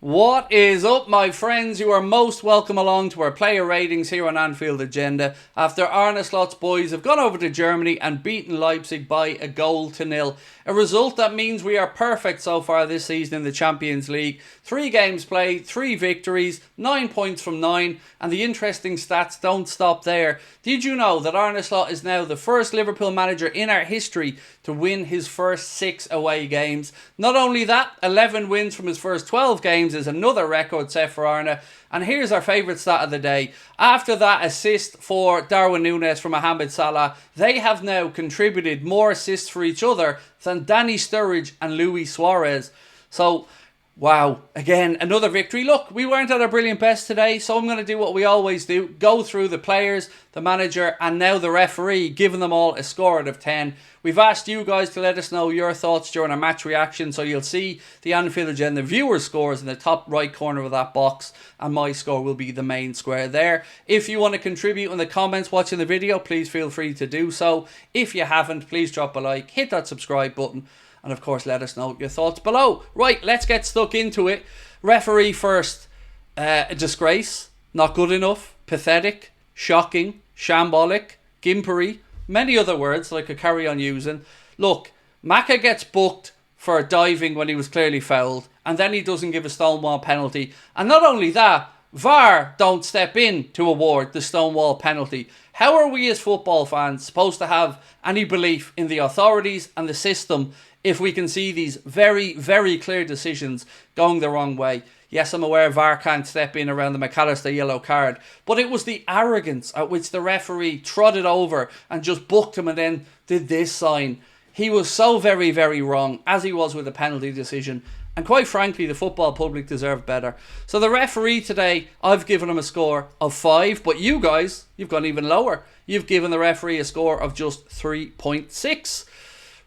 What is up, my friends? You are most welcome along to our player ratings here on Anfield Agenda after Arne's boys have gone over to Germany and beaten Leipzig by 1-0. A result that means we are perfect so far this season in the Champions League. 3 games played, 3 victories, 9 points from 9, and the interesting stats don't stop there. Did you know that Arne is now the first Liverpool manager in our history to win his first 6 away games? Not only that, 11 wins from his first 12 games is another record set for Arne. And here's our favourite stat of the day. After that assist for Darwin Nunes from Mohamed Salah, they have now contributed more assists for each other than Danny Sturridge and Luis Suarez. So, wow, again, another victory. Look, we weren't at our brilliant best today, so I'm going to do what we always do. Go through the players, the manager, and now the referee, giving them all a score out of 10. We've asked you guys to let us know your thoughts during our match reaction, so you'll see the Anfield Agenda viewer scores in the top right corner of that box, and my score will be the main square there. If you want to contribute in the comments watching the video, please feel free to do so. If you haven't, please drop a like, hit that subscribe button, and of course let us know your thoughts below. Right, let's get stuck into it. Referee first. A disgrace, not good enough, pathetic, shocking, shambolic, gimpery, many other words that I could carry on using. Look, Maka gets booked for diving when he was clearly fouled, and then he doesn't give a Stonewall penalty. And not only that, VAR don't step in to award the Stonewall penalty. How are we as football fans supposed to have any belief in the authorities and the system if we can see these very, very clear decisions going the wrong way? Yes, I'm aware VAR can't step in around the McAllister yellow card, but it was the arrogance at which the referee trotted over and just booked him and then did this sign. He was so very, very wrong, as he was with the penalty decision. And quite frankly, the football public deserved better. So the referee today, I've given him a score of 5, but you guys, you've gone even lower. You've given the referee a score of just 3.6.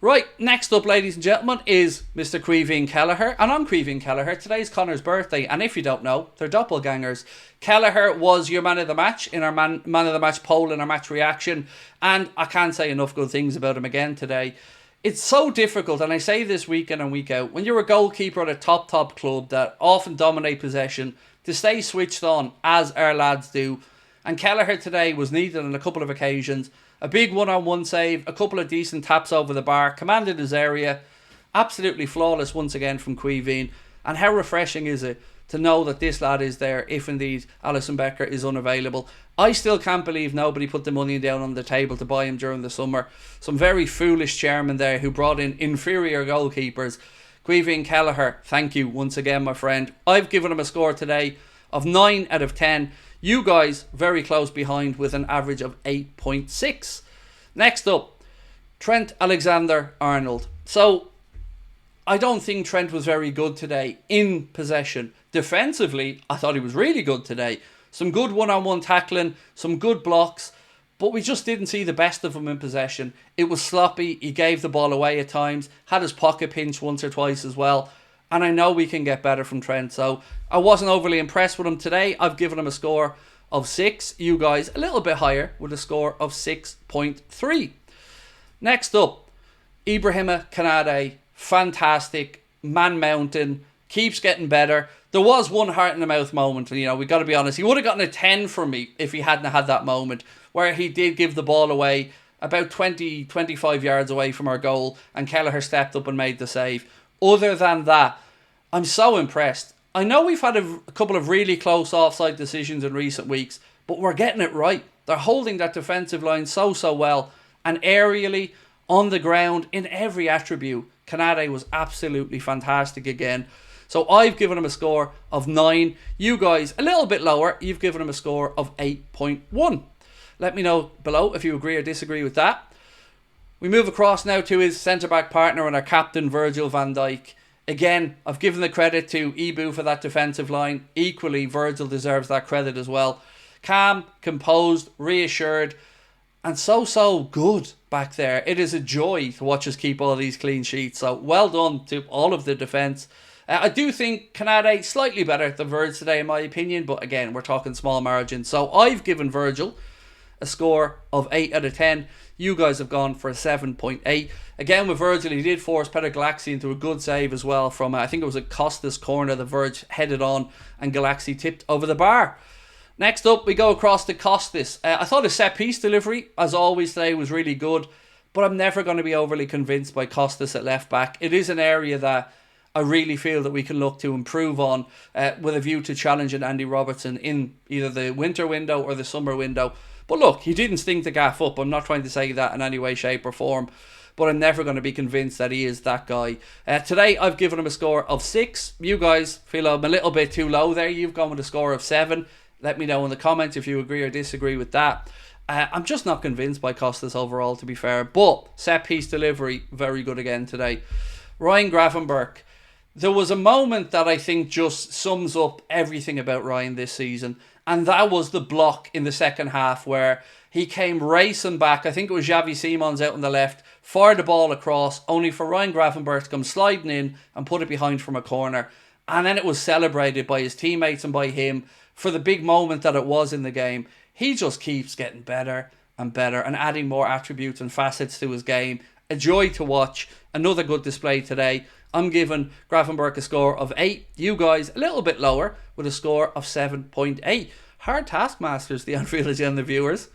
Right, next up, ladies and gentlemen, is Mr. Kelleher. And I'm Kelleher. Today's Connor's birthday, and if you don't know, they're doppelgangers. Kelleher was your man of the match in our man of the match poll in our match reaction, and I can't say enough good things about him again today. It's so difficult, and I say this week in and week out, when you're a goalkeeper at a top club that often dominate possession, to stay switched on, as our lads do. And Kelleher today was needed on a couple of occasions. A big one-on-one save, a couple of decent taps over the bar, commanded his area. Absolutely flawless once again from Queeveen. And how refreshing is it to know that this lad is there if indeed Alisson Becker is unavailable. I still can't believe nobody put the money down on the table to buy him during the summer. Some very foolish chairman there who brought in inferior goalkeepers. Queeveen Kelleher, thank you once again, my friend. I've given him a score today of 9 out of 10. You guys very close behind with an average of 8.6. Next up, Trent Alexander-Arnold. So, I don't think Trent was very good today in possession. Defensively, I thought he was really good today. Some good one-on-one tackling, some good blocks, but we just didn't see the best of him in possession. It was sloppy, he gave the ball away at times, had his pocket pinched once or twice as well. And I know we can get better from Trent, so I wasn't overly impressed with him today. I've given him a score of 6. You guys a little bit higher with a score of 6.3. Next up, Ibrahima Canady. Fantastic. Man mountain. Keeps getting better. There was one heart in the mouth moment, and we got to be honest. He would have gotten a 10 from me if he hadn't had that moment where he did give the ball away about 20-25 yards away from our goal, and Kelleher stepped up and made the save. Other than that, I'm so impressed. I know we've had a couple of really close offside decisions in recent weeks, but we're getting it right. They're holding that defensive line so well. And aerially, on the ground, in every attribute, Canady was absolutely fantastic again. So I've given him a score of 9. You guys, a little bit lower. You've given him a score of 8.1. Let me know below if you agree or disagree with that. We move across now to his centre-back partner and our captain, Virgil van Dijk. Again, I've given the credit to Ibu for that defensive line. Equally, Virgil deserves that credit as well. Calm, composed, reassured, and so good back there. It is a joy to watch us keep all these clean sheets. So well done to all of the defence. I do think Canady slightly better than Virgil today in my opinion, but again, we're talking small margins. So I've given Virgil a score of 8 out of 10. You guys have gone for a 7.8. Again, with Virgil, he did force Peter Galaxy into a good save as well from, I think it was a Costa's corner. The Verge headed on and Galaxy tipped over the bar. Next up, we go across to Costas. I thought his set-piece delivery, as always today, was really good, but I'm never going to be overly convinced by Costas at left-back. It is an area that I really feel that we can look to improve on with a view to challenging Andy Robertson in either the winter window or the summer window. But look, he didn't stink the gaff up. I'm not trying to say that in any way, shape or form, but I'm never going to be convinced that he is that guy. Today, I've given him a score of 6. You guys feel I'm a little bit too low there. You've gone with a score of 7. Let me know in the comments if you agree or disagree with that. I'm just not convinced by Costas overall, to be fair. But set-piece delivery, very good again today. Ryan Gravenberch. There was a moment that I think just sums up everything about Ryan this season. And that was the block in the second half where he came racing back. I think it was Xavi Simons out on the left. Fired the ball across, only for Ryan Gravenberch to come sliding in and put it behind from a corner. And then it was celebrated by his teammates and by him for the big moment that it was in the game. He just keeps getting better and better and adding more attributes and facets to his game. A joy to watch. Another good display today. I'm giving Gravenberch a score of 8. You guys a little bit lower with a score of 7.8. Hard taskmasters, the Anfield Agenda viewers.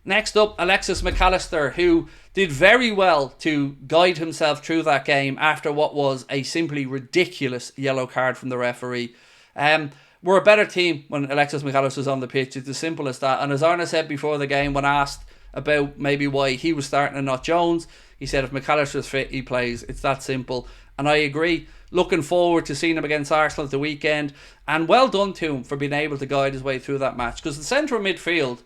Next up, Alexis McAllister, who did very well to guide himself through that game after what was a simply ridiculous yellow card from the referee. We're a better team when Alexis McAllister was on the pitch. It's as simple as that. And as Arne said before the game, when asked about maybe why he was starting and not Jones, he said if McAllister's fit, he plays. It's that simple. And I agree. Looking forward to seeing him against Arsenal at the weekend. And well done to him for being able to guide his way through that match. Because the centre of midfield,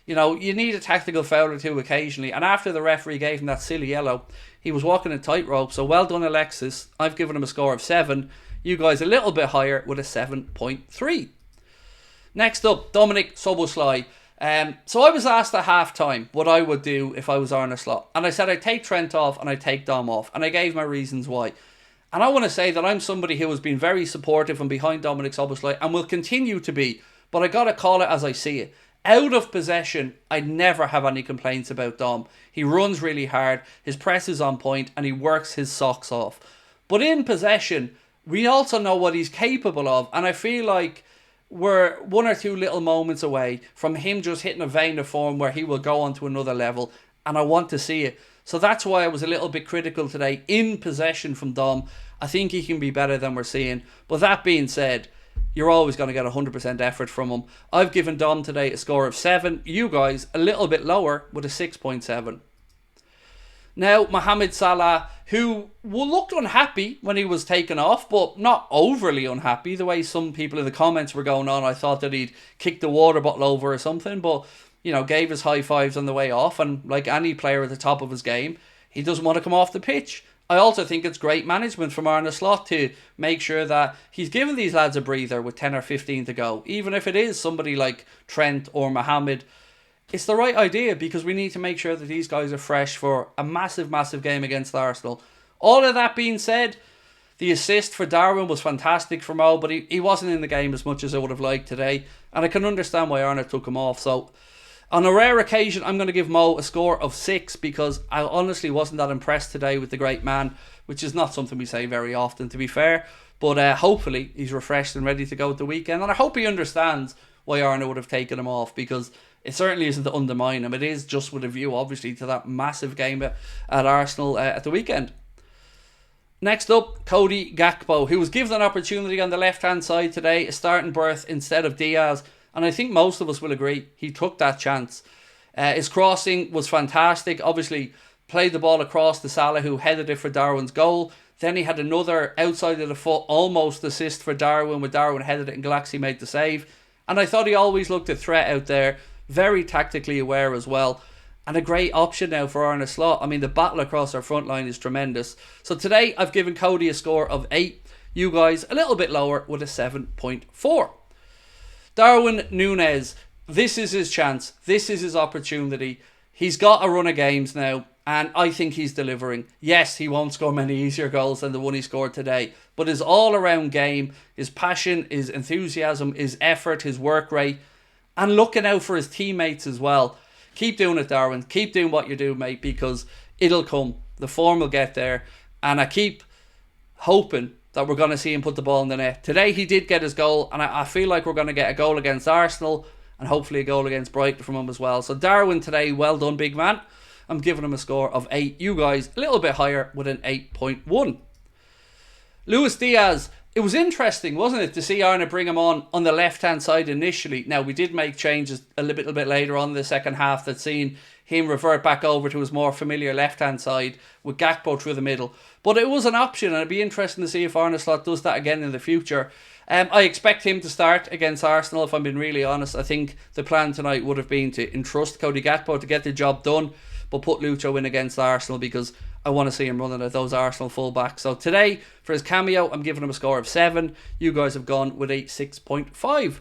you know, you need a tactical foul or two occasionally. And after the referee gave him that silly yellow, he was walking a tightrope. So well done, Alexis. I've given him a score of 7. You guys a little bit higher with a 7.3. Next up, Dominic Soboslai. So I was asked at half-time what I would do if I was Arne Slot. And I said I'd take Trent off and I'd take Dom off. And I gave my reasons why. And I want to say that I'm somebody who has been very supportive and behind Dominic Soboslai and will continue to be. But I got to call it as I see it. Out of possession, I never have any complaints about Dom. He runs really hard, his press is on point, and he works his socks off. But in possession, we also know what he's capable of. And I feel like we're 1 or 2 little moments away from him just hitting a vein of form where he will go on to another level. And I want to see it. So that's why I was a little bit critical today in possession from Dom. I think he can be better than we're seeing. But that being said, you're always going to get 100% effort from him. I've given Dom today a score of 7. You guys a little bit lower with a 6.7. Now, Mohamed Salah, who looked unhappy when he was taken off, but not overly unhappy. The way some people in the comments were going on, I thought that he'd kicked the water bottle over or something, but, you know, gave his high fives on the way off. And like any player at the top of his game, he doesn't want to come off the pitch. I also think it's great management from Arne Slot to make sure that he's given these lads a breather with 10 or 15 to go. Even if it is somebody like Trent or Mohamed, it's the right idea because we need to make sure that these guys are fresh for a massive, massive game against Arsenal. All of that being said, the assist for Darwin was fantastic for Mo, but he wasn't in the game as much as I would have liked today. And I can understand why Arne took him off. So on a rare occasion, I'm going to give Mo a score of 6 because I honestly wasn't that impressed today with the great man, which is not something we say very often, to be fair. But hopefully he's refreshed and ready to go at the weekend. And I hope he understands why Arne would have taken him off because it certainly isn't to undermine him. It is just with a view, obviously, to that massive game at Arsenal at the weekend. Next up, Cody Gakpo, who was given an opportunity on the left-hand side today, a starting berth instead of Diaz. And I think most of us will agree he took that chance. His crossing was fantastic. Obviously, played the ball across to Salah, who headed it for Darwin's goal. Then he had another outside of the foot, almost assist for Darwin, with Darwin headed it and Galaxy made the save. And I thought he always looked a threat out there. Very tactically aware as well. And a great option now for Arne Slot. I mean, the battle across our front line is tremendous. So today, I've given Cody a score of 8. You guys a little bit lower with a 7.4. Darwin Nunes. This is his chance. This is his opportunity. He's got a run of games now. And I think he's delivering. Yes, he won't score many easier goals than the one he scored today. But his all-around game, his passion, his enthusiasm, his effort, his work rate, and looking out for his teammates as well. Keep doing it, Darwin. Keep doing what you do, mate, because it'll come. The form will get there. And I keep hoping that we're going to see him put the ball in the net. Today he did get his goal, and I feel like we're going to get a goal against Arsenal and hopefully a goal against Brighton from him as well. So Darwin today, well done, big man. I'm giving him a score of 8. You guys, a little bit higher with an 8.1. Luis Diaz. It was interesting, wasn't it, to see Arne bring him on the left-hand side initially. Now, we did make changes a little bit later on in the second half that seen him revert back over to his more familiar left-hand side with Gakpo through the middle. But it was an option, and it'd be interesting to see if Arne Slot does that again in the future. I expect him to start against Arsenal, if I'm being really honest. I think the plan tonight would have been to entrust Cody Gakpo to get the job done, but put Lucho in against Arsenal because I want to see him running at those Arsenal fullbacks. So today, for his cameo, I'm giving him a score of 7. You guys have gone with a 6.5.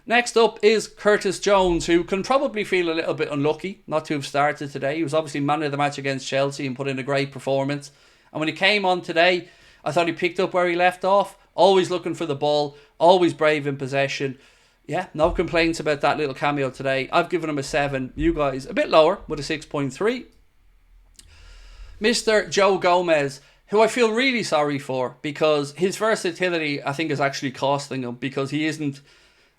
Next up is Curtis Jones, who can probably feel a little bit unlucky not to have started today. He was obviously man of the match against Chelsea and put in a great performance. And when he came on today, I thought he picked up where he left off. Always looking for the ball, always brave in possession. Yeah, no complaints about that little cameo today. I've given him a 7. You guys, a bit lower with a 6.3. Mr. Joe Gomez, who I feel really sorry for because his versatility, I think, is actually costing him because he isn't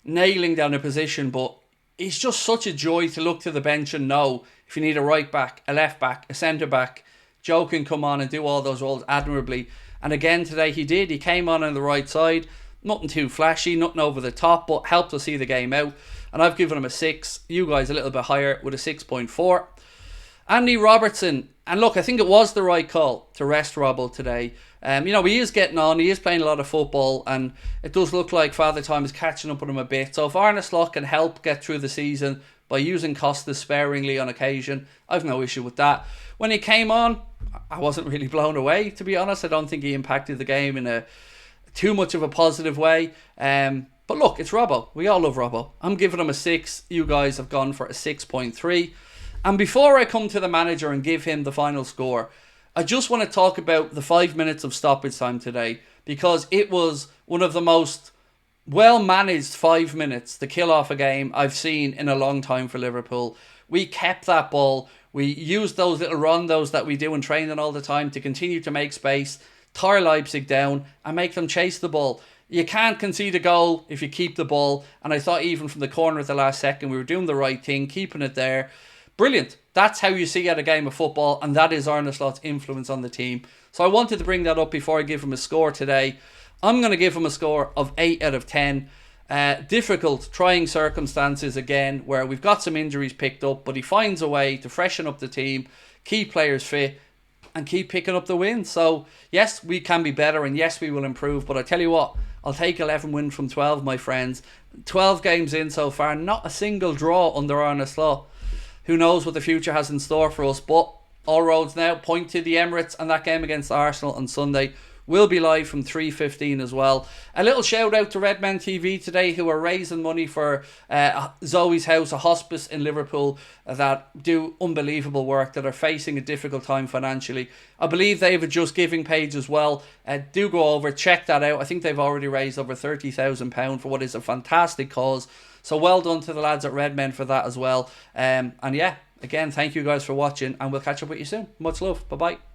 nailing down a position, but he's just such a joy to look to the bench and know if you need a right back, a left back, a centre back, Joe can come on and do all those roles admirably. And again today he did. He came on the right side. Nothing too flashy, nothing over the top, but helped us see the game out. And I've given him a 6. You guys a little bit higher with a 6.4. Andy Robertson. And look, I think it was the right call to rest Robbo today. He is getting on. He is playing a lot of football. And it does look like Father Time is catching up with him a bit. So if Arne Slot can help get through the season by using Costa sparingly on occasion, I've no issue with that. When he came on, I wasn't really blown away, to be honest. I don't think he impacted the game in a too much of a positive way. But look, it's Robbo. We all love Robbo. I'm giving him a 6. You guys have gone for a 6.3. And before I come to the manager and give him the final score, I just want to talk about the 5 minutes of stoppage time today, because it was one of the most well-managed 5 minutes to kill off a game I've seen in a long time for Liverpool. We kept that ball. We used those little rondos that we do in training all the time to continue to make space, tire Leipzig down and make them chase the ball. You can't concede a goal if you keep the ball. And I thought even from the corner at the last second, we were doing the right thing, keeping it there. Brilliant. That's how you see at a game of football, and that is Arne Slot's influence on the team. So I wanted to bring that up before I give him a score today. I'm going to give him a score of 8 out of 10. Difficult, trying circumstances again, where we've got some injuries picked up, but he finds a way to freshen up the team, keep players fit, and keep picking up the wins. So yes, we can be better, and yes, we will improve. But I tell you what, I'll take 11 wins from 12, my friends. 12 games in so far, not a single draw under Arne Slot. Who knows what the future has in store for us, but all roads now point to the Emirates, and that game against Arsenal on Sunday will be live from 3:15 as well. A little shout out to Redmen TV today, who are raising money for Zoe's House, a hospice in Liverpool that do unbelievable work, that are facing a difficult time financially. I believe they have a Just Giving page as well. Do go over, check that out. I think they've already raised over £30,000 for what is a fantastic cause. So well done to the lads at Redmen for that as well. And yeah, again, thank you guys for watching, and we'll catch up with you soon. Much love. Bye-bye.